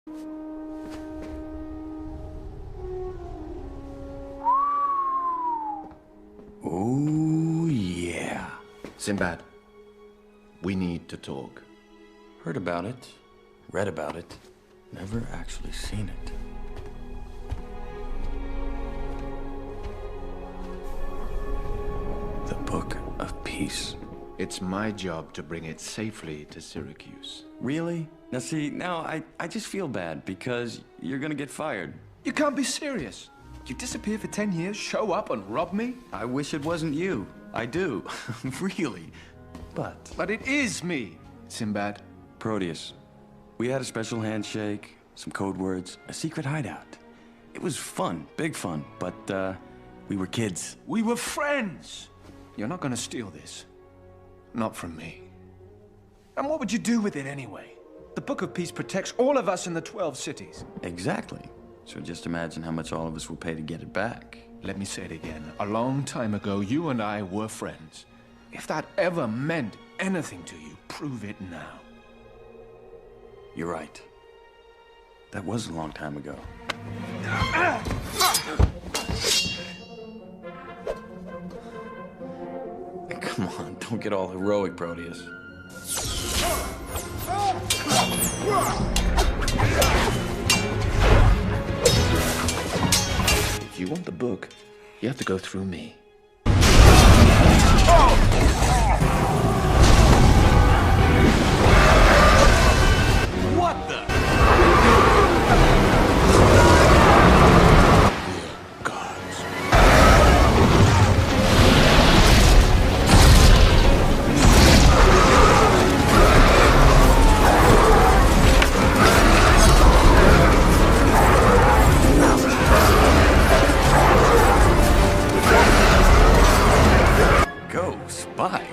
Oh, yeah. Sinbad, we need to talk. Heard about it, read about it, never actually seen it. The Book of Peace. It's my job to bring it safely to Syracuse. Really? Now see, I just feel bad because you're gonna get fired. You can't be serious. You disappear for 10 years, show up and rob me? I wish it wasn't you. I do. Really. But it is me, Sinbad. Proteus, we had a special handshake, some code words, a secret hideout. It was fun, big fun, but we were kids. We were friends. You're not gonna steal this. Not from me. And what would you do with it anyway? The Book of Peace protects all of us in the 12 cities. Exactly. So just imagine how much all of us will pay to get it back. Let me say it again. A long time ago, you and I were friends. If that ever meant anything to you, prove it now. You're right. That was a long time ago. Come on, don't get all heroic, Proteus. If you want the book, you have to go through me. What the? Gods. Go, Spike.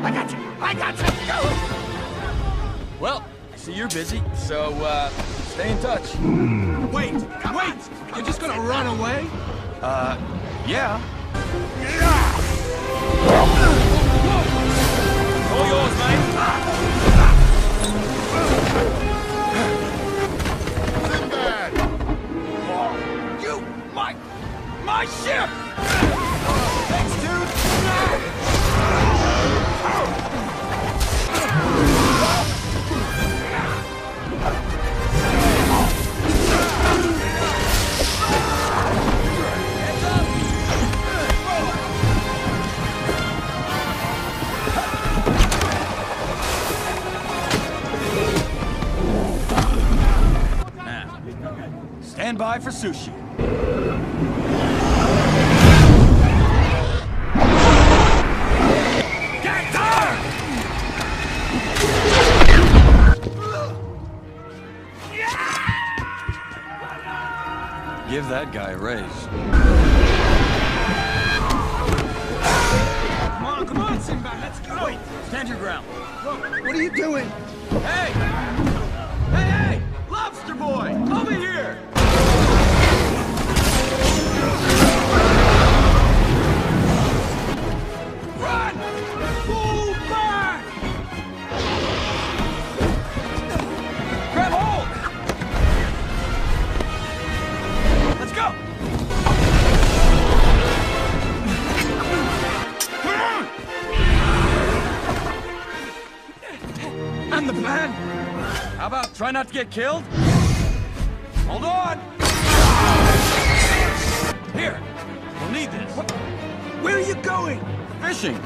I got you! Go! Well, I see you're busy, so, stay in touch. Wait! You're just gonna run away? Yeah. All yours, mate. Sinbad! You, my ship! Thanks, dude. Stand by for sushi. Get down! Give that guy a raise. Come on, Sinbad, let's go! Wait, stand your ground. What are you doing? Hey! Hey! Lobster boy! Over here! Run! Pull back! Grab hold! Let's go! And the plan? How about try not to get killed? Hold on! Here! We'll need this. Where are you going? Fishing!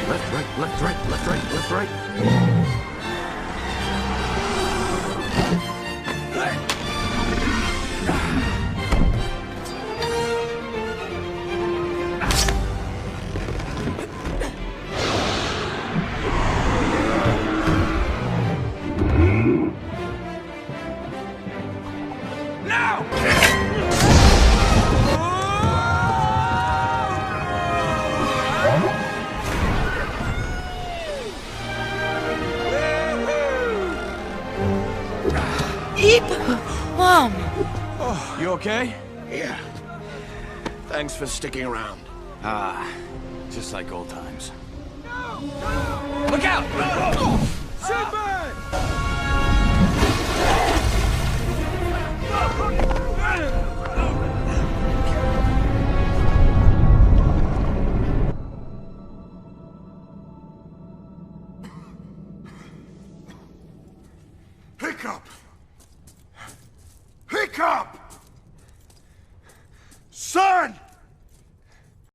Left, right, left, right, left, right, left, right. Now! You okay? Yeah. Thanks for sticking around. Ah, just like old times. Look out! Sinbad! Hiccup! Hiccup! Son!